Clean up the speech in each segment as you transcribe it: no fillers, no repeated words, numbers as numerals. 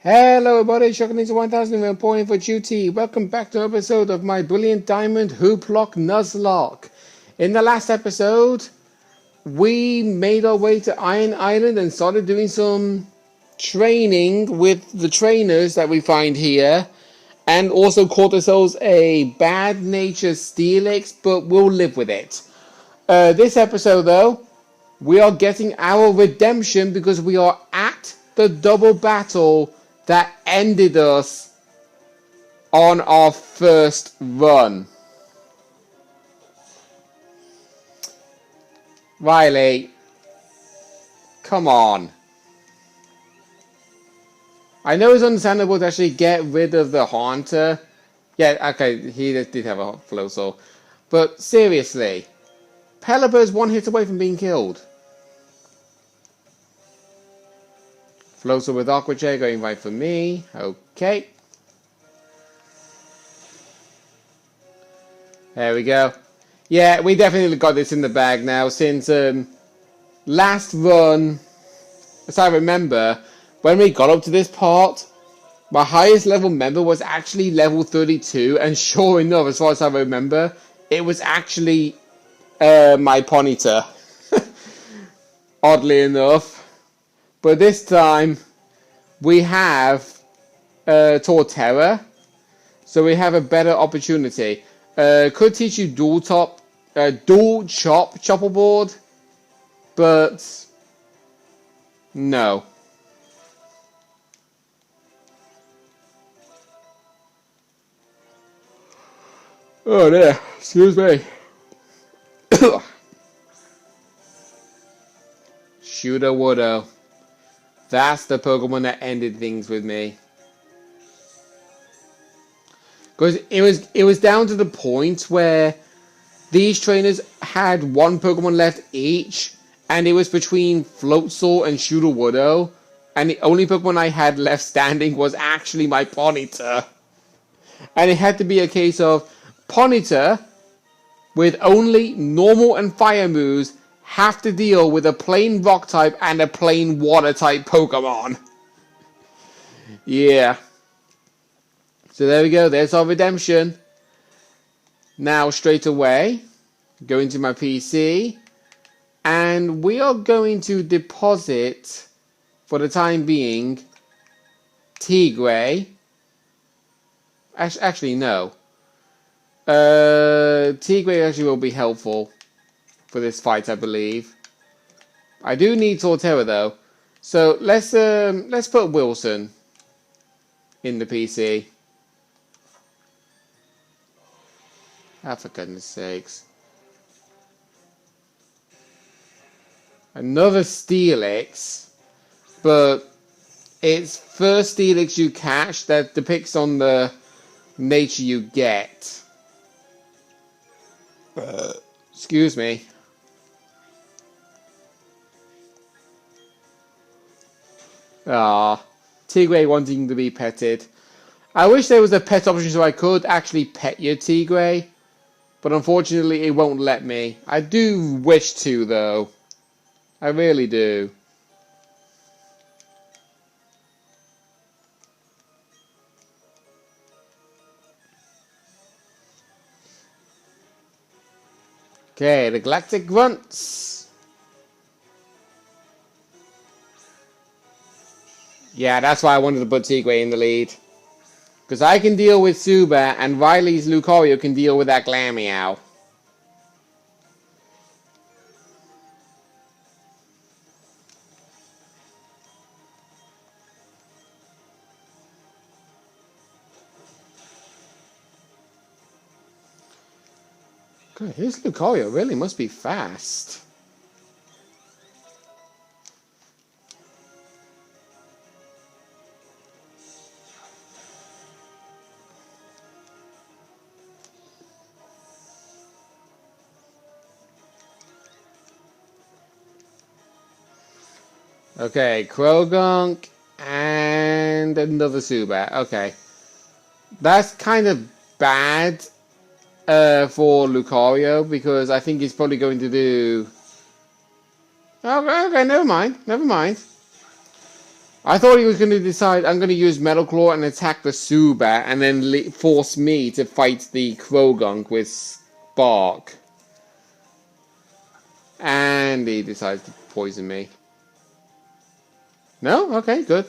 Hello everybody, Shocking into 1000 reporting for duty. Welcome back to an episode of my Brilliant Diamond Hooplocke Nuzlocke. In the last episode, we made our way to Iron Island and started doing some training with the trainers that we find here. And also caught ourselves a bad-natured Steelix, but we'll live with it. This episode though, we are getting our redemption because we are at the double battle that ended us on our first run. Riley, come on. I know it's understandable to actually get rid of the Haunter. Yeah, okay, he did have a flow soul. But seriously, Pelipper's one hit away from being killed. Floatzel with Aqua Jet going right for me. Okay. There we go. Yeah, we definitely got this in the bag now since last run, as I remember, when we got up to this part, my highest level member was actually level 32, and sure enough, as far as I remember, it was actually my Ponyta. Oddly enough. But this time, we have Torterra, so we have a better opportunity. Could teach you dual chop chopper board, but no. Oh dear, excuse me. Shooter Woodo. That's the Pokemon that ended things with me. Because it was down to the point where these trainers had one Pokemon left each, and it was between Floatzel and Shooter Woodo, and the only Pokemon I had left standing was actually my Ponyta. And it had to be a case of Ponyta, with only normal and fire moves, have to deal with a plain rock type and a plain water type Pokemon. Yeah. So there we go. There's our redemption. Now straight away, go into my PC. And we are going to deposit, for the time being, Tigray. Actually, no. Tigray actually will be helpful for this fight, I believe. I do need Torterra though, so let's put Wilson in the PC. Ah, for goodness sakes! Another Steelix, but it's first Steelix you catch that depicts on the nature you get. Excuse me. Ah, Tigray wanting to be petted. I wish there was a pet option so I could actually pet your Tigray, but unfortunately it won't let me. I do wish to though. I really do. Okay, the Galactic Grunts. Yeah, that's why I wanted to put Tigray in the lead. Because I can deal with Zubat, and Riley's Lucario can deal with that Glameow. God, his Lucario really must be fast. Okay, Krogunk and another Zubat. Okay. That's kind of bad for Lucario because I think he's probably going to do... Oh, okay, never mind. I thought he was going to decide I'm going to use Metal Claw and attack the Zubat and then force me to fight the Krogunk with Spark. And he decides to poison me. No? Okay, good.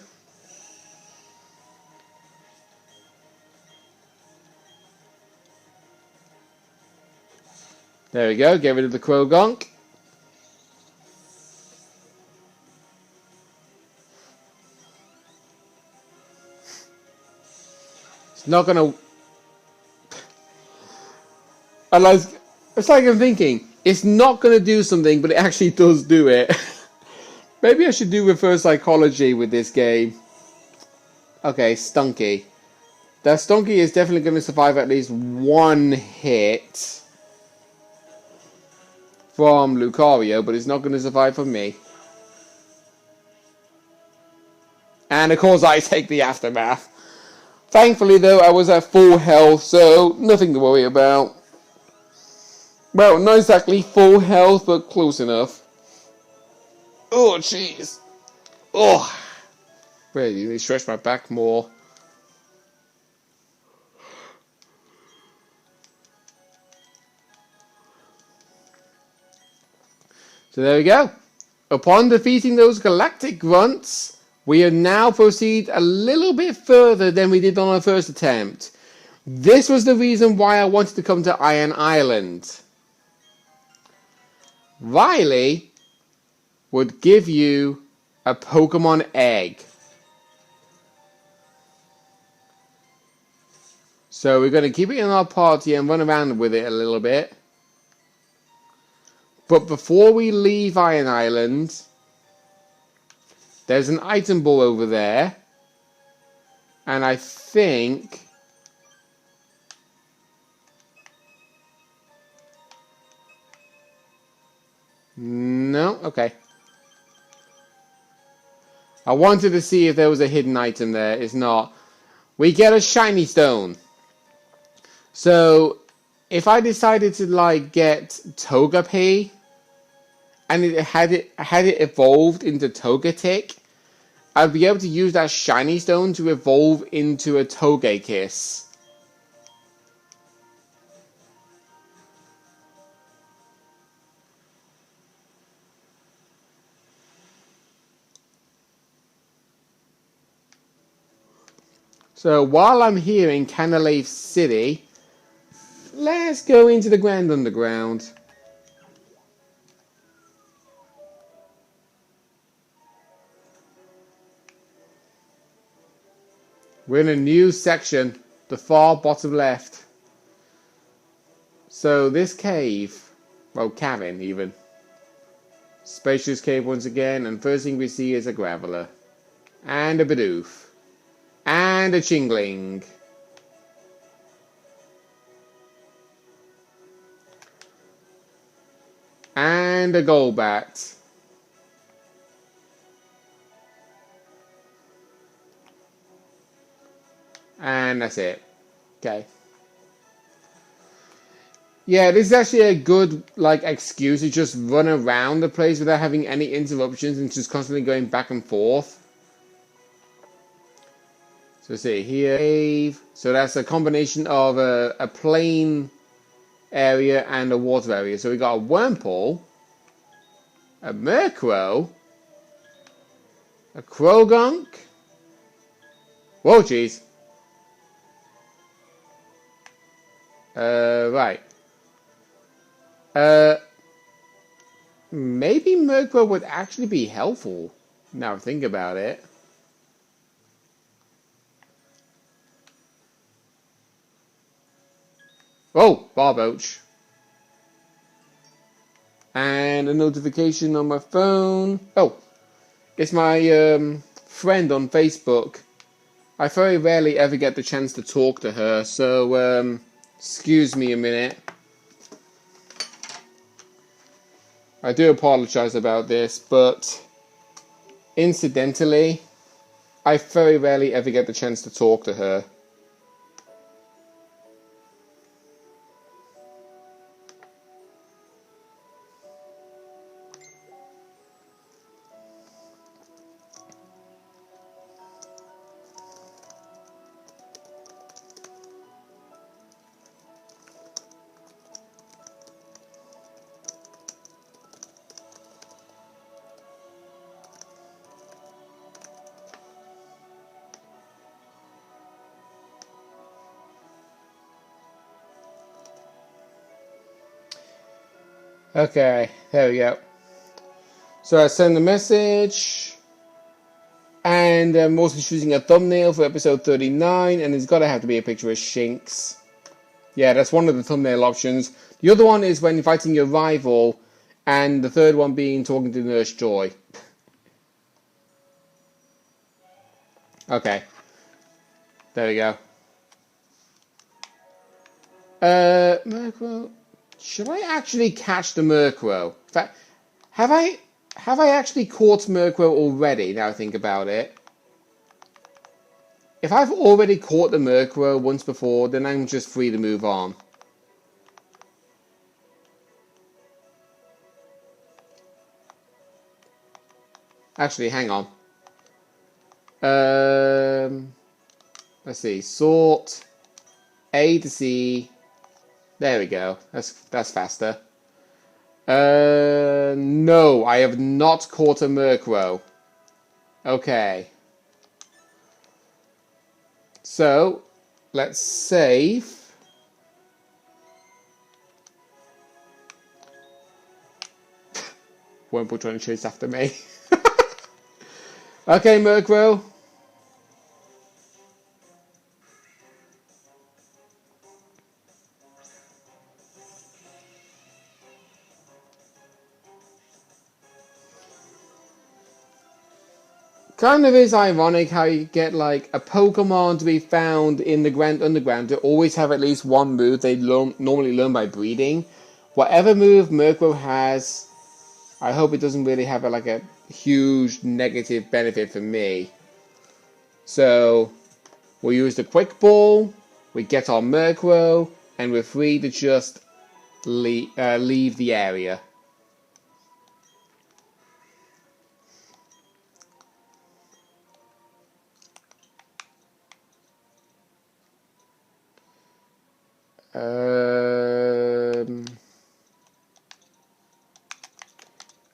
There we go, get rid of the Krogunk. It's not gonna... It's like I'm thinking, it's not gonna do something, but it actually does do it. Maybe I should do reverse psychology with this game. Okay, Stunky. That Stunky is definitely going to survive at least one hit from Lucario, but it's not going to survive from me. And of course I take the aftermath. Thankfully though, I was at full health, so nothing to worry about. Well, not exactly full health, but close enough. Oh, jeez. Oh. Wait, you need to stretch my back more. So there we go. Upon defeating those galactic grunts, we now proceed a little bit further than we did on our first attempt. This was the reason why I wanted to come to Iron Island. Riley would give you a Pokemon egg. So we're going to keep it in our party and run around with it a little bit. But before we leave Iron Island, there's an item ball over there. And I think... No? Okay. I wanted to see if there was a hidden item there. It's not. We get a shiny stone. So, if I decided to, like, get Togepi, and it had it evolved into Togetic, I'd be able to use that shiny stone to evolve into a Togekiss. So while I'm here in Canalave City, let's go into the Grand Underground. We're in a new section, the far bottom left. So this cave, well, cavern even. Spacious cave once again, and first thing we see is a Graveler. And a Bidoof. And a Chingling. And a Golbat. And that's it. Okay. Yeah, this is actually a good, like, excuse to just run around the place without having any interruptions and just constantly going back and forth. So see here, cave. So that's a combination of a plain area and a water area. So we got a Wurmple, a Murkrow, a Krogunk. Whoa, jeez. Right. Maybe Murkrow would actually be helpful. Now I think about it. Oh, Barboach. And a notification on my phone. Oh, it's my friend on Facebook. I very rarely ever get the chance to talk to her, so excuse me a minute. I do apologize about this, but incidentally, I very rarely ever get the chance to talk to her. Okay, there we go. So I send the message. And I'm also choosing a thumbnail for episode 39, and it's got to have to be a picture of Shinx. Yeah, that's one of the thumbnail options. The other one is when inviting your rival, and the third one being talking to Nurse Joy. Okay. There we go. Murkrow. Should I actually catch the Murkrow? In fact, have I actually caught Murkrow already, now I think about it? If I've already caught the Murkrow once before, then I'm just free to move on. Actually, hang on. Let's see. Sort A to C. There we go. That's faster. No, I have not caught a Murkrow. Okay. So, let's save. Wurmple trying to chase after me. Okay, Murkrow. Kind of is ironic how you get like a Pokemon to be found in the Grand Underground to always have at least one move they normally learn by breeding. Whatever move Murkrow has, I hope it doesn't really have a huge negative benefit for me. So we'll use the Quick Ball, we get our Murkrow, and we're free to just leave the area.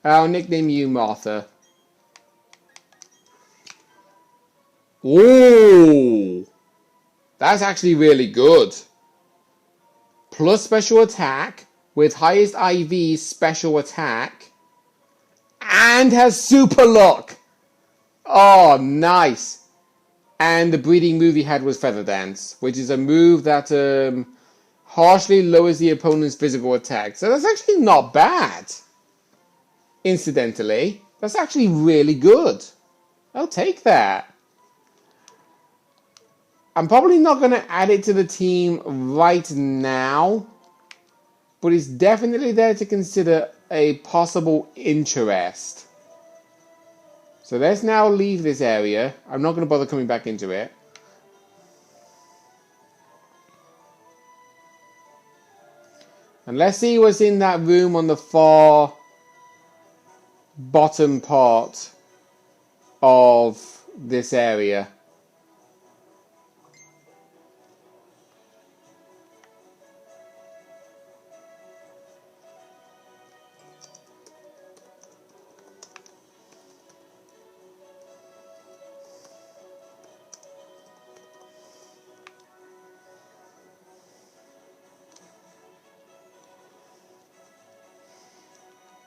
I'll nickname you Martha. Ooh! That's actually really good. Plus special attack with highest IV special attack. And has super luck! Oh, nice! And the breeding move he had was Feather Dance, which is a move that harshly lowers the opponent's physical attack. So that's actually not bad. Incidentally, that's actually really good. I'll take that. I'm probably not going to add it to the team right now, but it's definitely there to consider a possible interest. So let's now leave this area. I'm not going to bother coming back into it. And let's see what's in that room on the far bottom part of this area.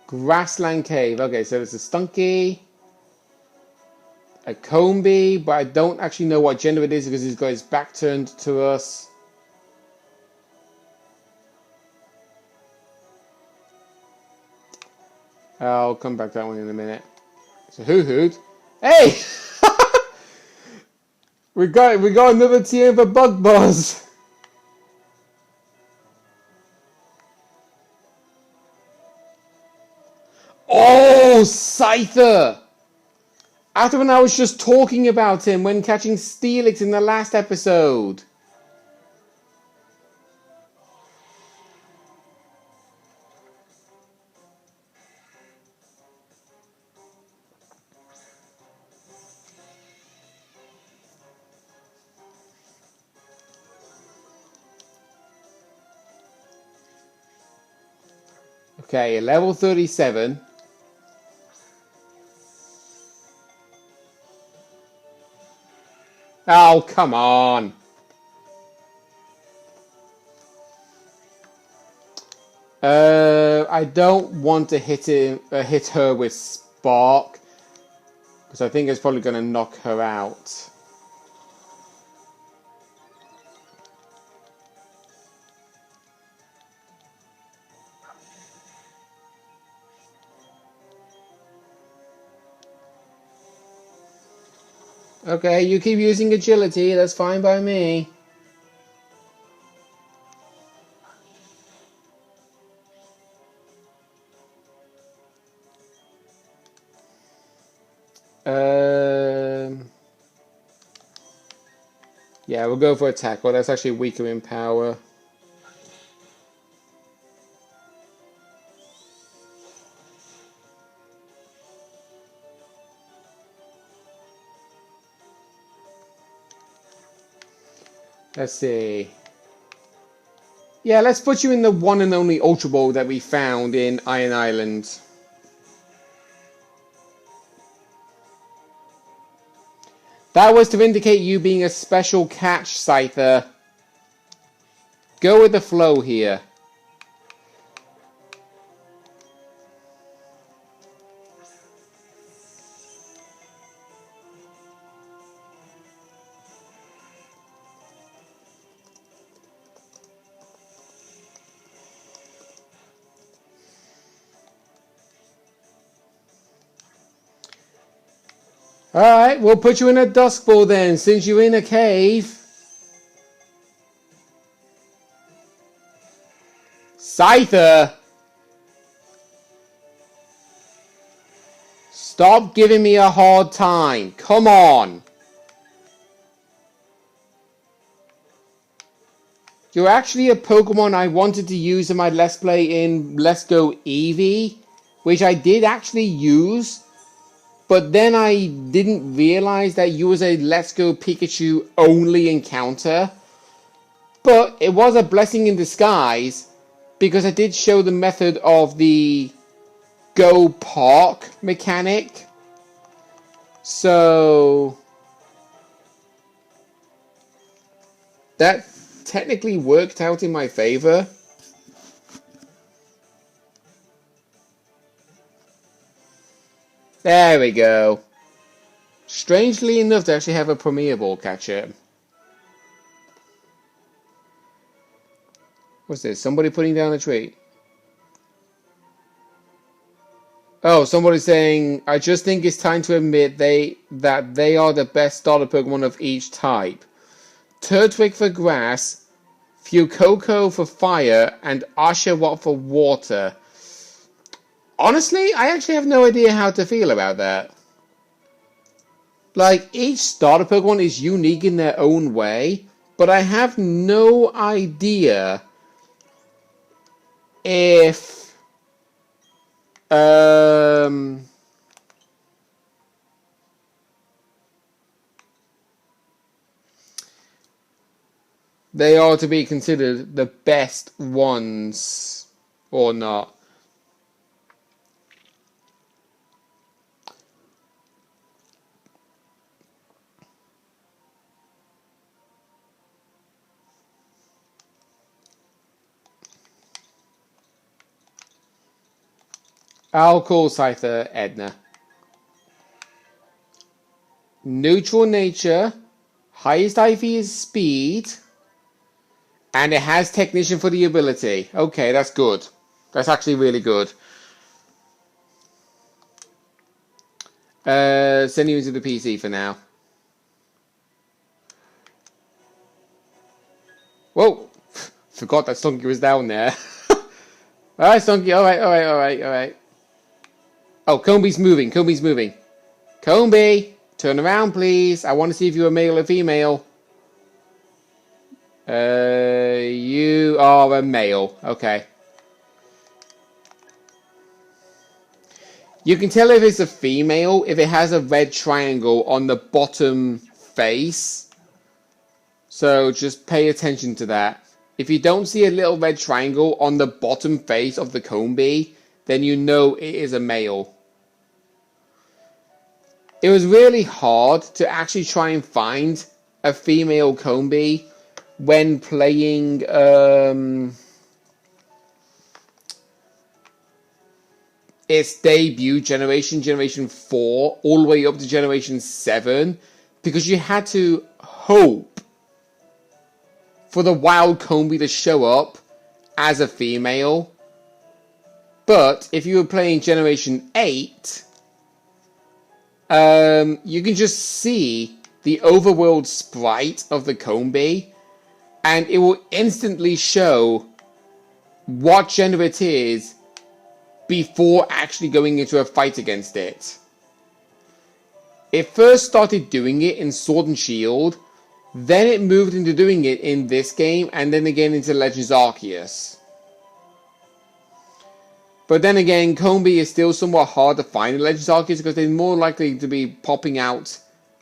Grassland Cave. Okay, so there's a Stunky, a Combee, but I don't actually know what gender it is because he's got his back turned to us. I'll come back to that one in a minute. So Hoo-Hoot. Hey! we got another TM for Bug Buzz. Oh, Scyther! After when I was just talking about him when catching Steelix in the last episode. Okay, level 37. Oh, come on. I don't want to hit her with Spark, because I think it's probably going to knock her out. Okay, you keep using agility, that's fine by me. Yeah, we'll go for attack. Well, that's actually weaker in power. Let's see. Yeah, let's put you in the one and only Ultra Ball that we found in Iron Island. That was to indicate you being a special catch, Scyther. Go with the flow here. Alright, we'll put you in a Dusk Ball then, since you're in a cave. Scyther! Stop giving me a hard time. Come on. You're actually a Pokemon I wanted to use in my Let's Play in Let's Go Eevee, which I did actually use. But then I didn't realize that you was a Let's Go Pikachu only encounter. But it was a blessing in disguise, because I did show the method of the Go Park mechanic. So that technically worked out in my favor. There we go. Strangely enough to actually have a Premier Ball catcher. What's this? Somebody putting down a tree. Oh, somebody's saying, I just think it's time to admit that they are the best starter Pokemon of each type. Turtwig for grass, Fuecoco for fire, and Oshawott for water. Honestly, I actually have no idea how to feel about that. Like, each starter Pokemon is unique in their own way, but I have no idea if they are to be considered the best ones or not. I'll call Scyther Edna. Neutral nature, highest IV is speed, and it has technician for the ability. Okay, that's good. That's actually really good. Send you into the PC for now. Whoa! Forgot that Stunky was down there. Alright, Stunky, alright. Oh, Combe's moving. Combe, turn around, please. I want to see if you're a male or female. You are a male. Okay. You can tell if it's a female if it has a red triangle on the bottom face. So just pay attention to that. If you don't see a little red triangle on the bottom face of the Combe, then you know it is a male. It was really hard to actually try and find a female Combe when playing its debut generation, Generation 4, all the way up to Generation 7, because you had to hope for the wild Combee to show up as a female. But if you were playing Generation 8, you can just see the overworld sprite of the Combee, and it will instantly show what gender it is before actually going into a fight against it. It first started doing it in Sword and Shield, then it moved into doing it in this game, and then again into Legends Arceus. But then again, Combee is still somewhat hard to find in Legends Arceus because they're more likely to be popping out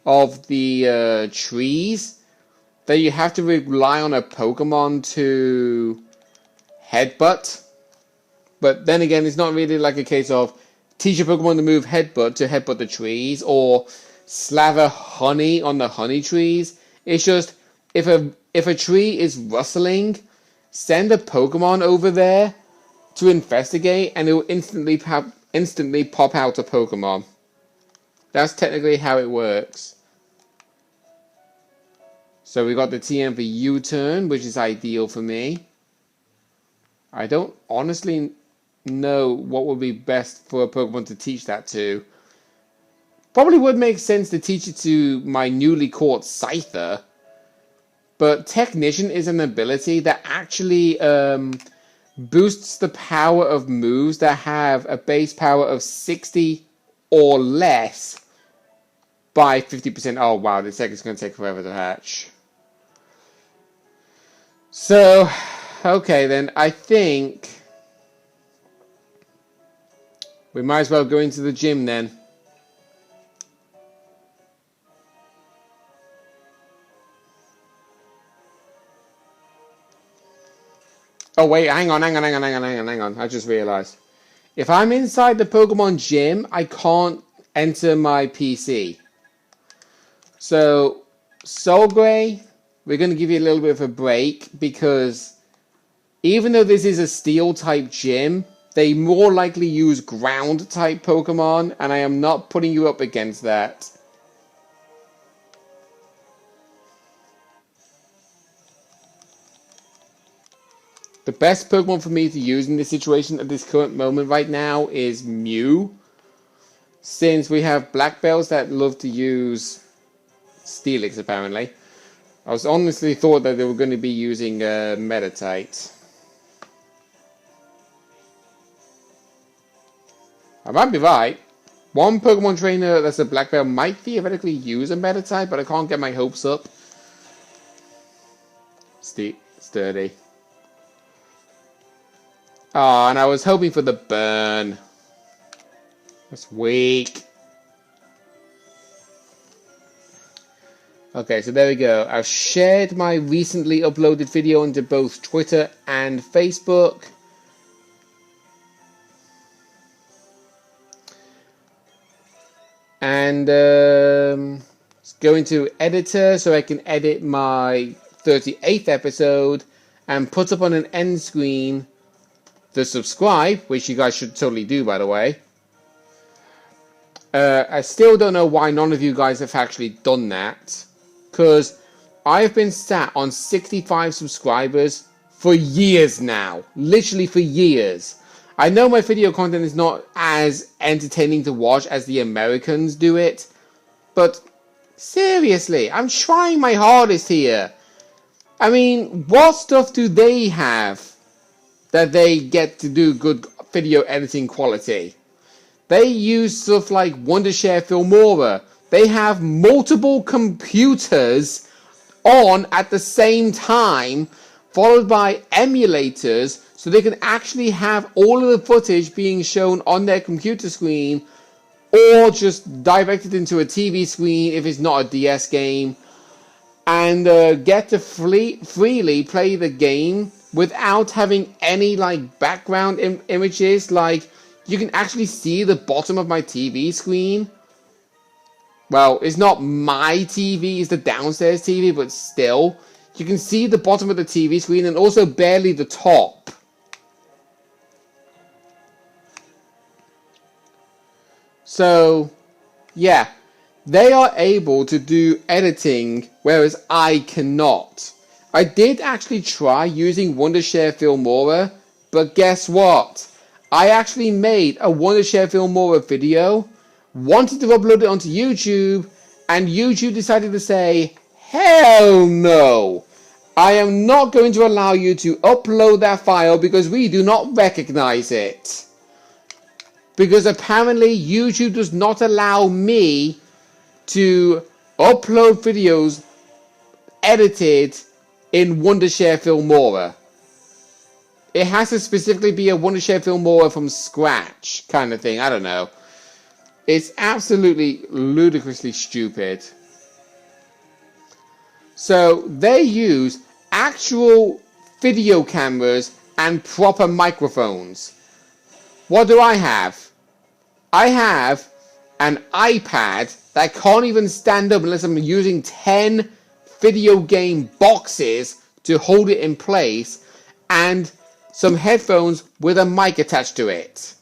of the trees. That you have to rely on a Pokemon to headbutt. But then again, it's not really like a case of teach a Pokemon to move headbutt to headbutt the trees, or slather honey on the honey trees. It's just, if a tree is rustling, send a Pokemon over there to investigate, and it will instantly pop out a Pokemon. That's technically how it works. So we got the TM for U-turn, which is ideal for me. I don't honestly know what would be best for a Pokemon to teach that to. Probably would make sense to teach it to my newly caught Scyther. But Technician is an ability that actually boosts the power of moves that have a base power of 60 or less by 50%. Oh wow, this deck is going to take forever to hatch. So, okay then, I think we might as well go into the gym then. Oh wait, hang on. I just realized. If I'm inside the Pokemon gym, I can't enter my PC. So, Solgrey, we're going to give you a little bit of a break because even though this is a steel type gym, they more likely use ground type Pokemon, and I am not putting you up against that. The best Pokemon for me to use in this situation at this current moment right now is Mew. Since we have black belts that love to use Steelix apparently. I was honestly thought that they were going to be using Meditite. I might be right. One Pokemon trainer that's a black belt might theoretically use a Meditite, but I can't get my hopes up. Sturdy. Oh, and I was hoping for the burn. That's weak. Okay, so there we go. I've shared my recently uploaded video into both Twitter and Facebook. And let's go into editor so I can edit my 38th episode and put up on an end screen the subscribe, which you guys should totally do, by the way. I still don't know why none of you guys have actually done that, because I've been sat on 65 subscribers for years now, literally for years. I know my video content is not as entertaining to watch as the Americans do it, but seriously, I'm trying my hardest here. I mean, what stuff do they have that they get to do good video editing quality? They use stuff like Wondershare Filmora. They have multiple computers on at the same time, followed by emulators, so they can actually have all of the footage being shown on their computer screen, or just directed into a TV screen if it's not a DS game, and get to freely play the game without having any like background images. Like, you can actually see the bottom of my TV screen. Well, it's not my TV, it's the downstairs TV, but still, you can see the bottom of the TV screen and also barely the top. So, yeah, they are able to do editing, whereas I cannot. I did actually try using Wondershare Filmora, but guess what? I actually made a Wondershare Filmora video, wanted to upload it onto YouTube, and YouTube decided to say, hell no! I am not going to allow you to upload that file because we do not recognize it. Because apparently YouTube does not allow me to upload videos edited in Wondershare Filmora. It has to specifically be a Wondershare Filmora from scratch kind of thing. I don't know. It's absolutely ludicrously stupid. So they use actual video cameras and proper microphones. What do I have? I have an iPad that can't even stand up unless I'm using 10 video game boxes to hold it in place, and some headphones with a mic attached to it.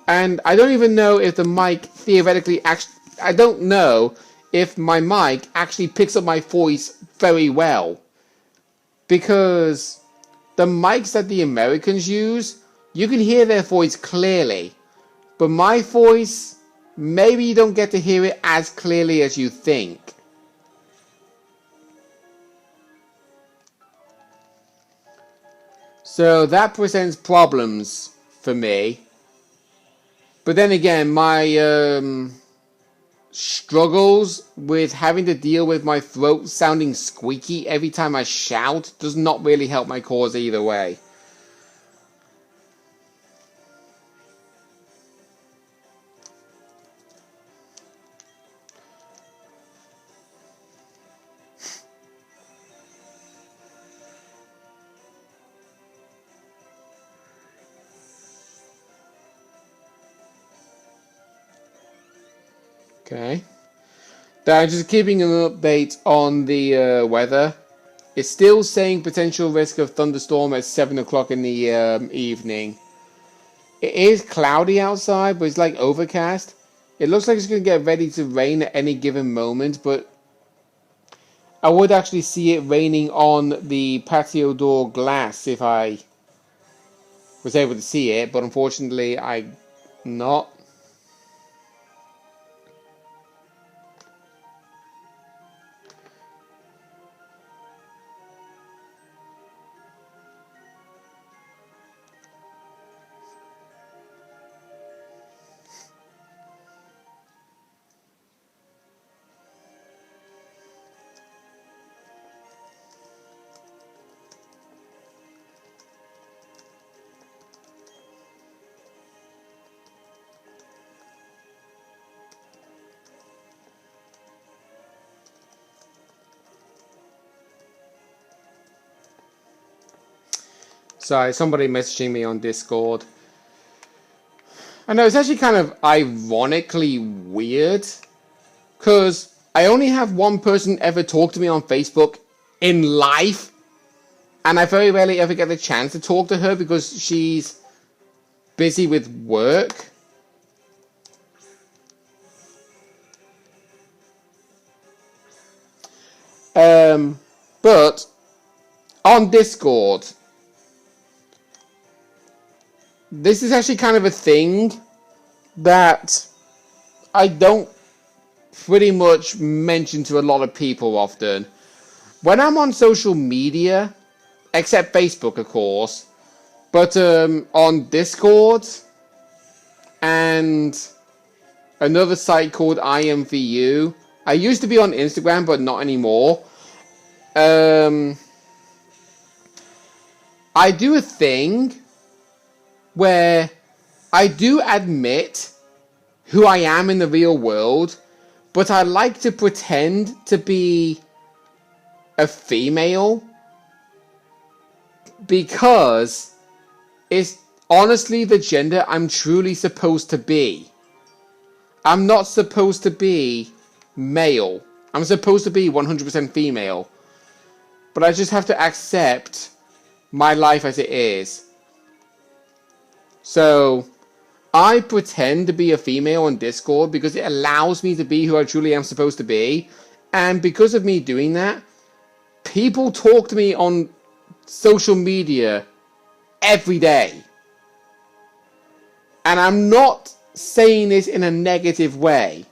And I don't even know if the mic theoretically I don't know if my mic actually picks up my voice very well. Because the mics that the Americans use, you can hear their voice clearly. But my voice, maybe you don't get to hear it as clearly as you think. So that presents problems for me. But then again, my struggles with having to deal with my throat sounding squeaky every time I shout does not really help my cause either way. Okay. Now, just keeping an update on the weather. It's still saying potential risk of thunderstorm at 7 o'clock in the evening. It is cloudy outside, but it's like overcast. It looks like it's going to get ready to rain at any given moment, but I would actually see it raining on the patio door glass if I was able to see it, but unfortunately I'm not. Sorry, somebody messaging me on Discord. I know, it's actually kind of ironically weird, because I only have one person ever talk to me on Facebook in life, and I very rarely ever get the chance to talk to her because she's busy with work. But on Discord, this is actually kind of a thing that I don't pretty much mention to a lot of people often. When I'm on social media, except Facebook of course, but on Discord and another site called IMVU. I used to be on Instagram, but not anymore. I do a thing where I do admit who I am in the real world, but I like to pretend to be a female because it's honestly the gender I'm truly supposed to be. I'm not supposed to be male. I'm supposed to be 100% female. But I just have to accept my life as it is. So, I pretend to be a female on Discord because it allows me to be who I truly am supposed to be. And because of me doing that, people talk to me on social media every day. And I'm not saying this in a negative way.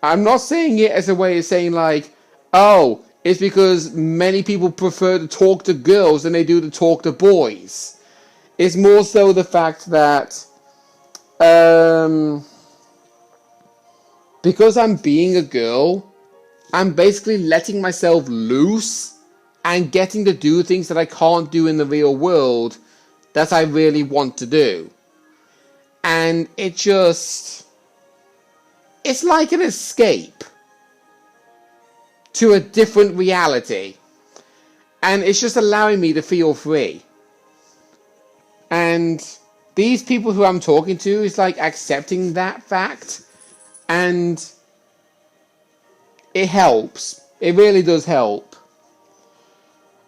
I'm not saying it as a way of saying like, oh, it's because many people prefer to talk to girls than they do to talk to boys. It's more so the fact that because I'm being a girl, I'm basically letting myself loose and getting to do things that I can't do in the real world that I really want to do. And it's like an escape to a different reality. And it's just allowing me to feel free. And these people who I'm talking to is like accepting that fact. And it helps. It really does help.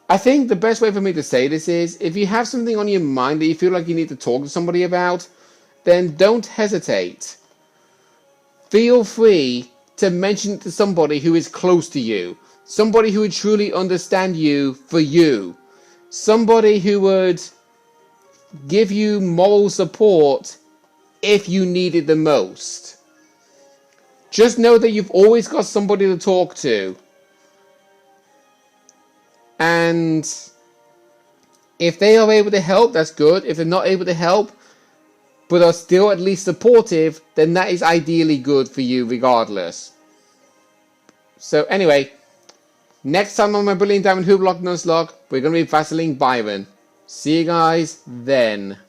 I think the best way for me to say this is, if you have something on your mind that you feel like you need to talk to somebody about, then don't hesitate. Feel free to mention it to somebody who is close to you. Somebody who would truly understand you for you. Somebody who would give you moral support if you need it the most. Just know that you've always got somebody to talk to. And if they are able to help, that's good. If they're not able to help, but are still at least supportive, then that is ideally good for you regardless. So anyway, next time on my Brilliant Diamond Hooplocke Nuzlocke, we're going to be battling Byron. See you guys then.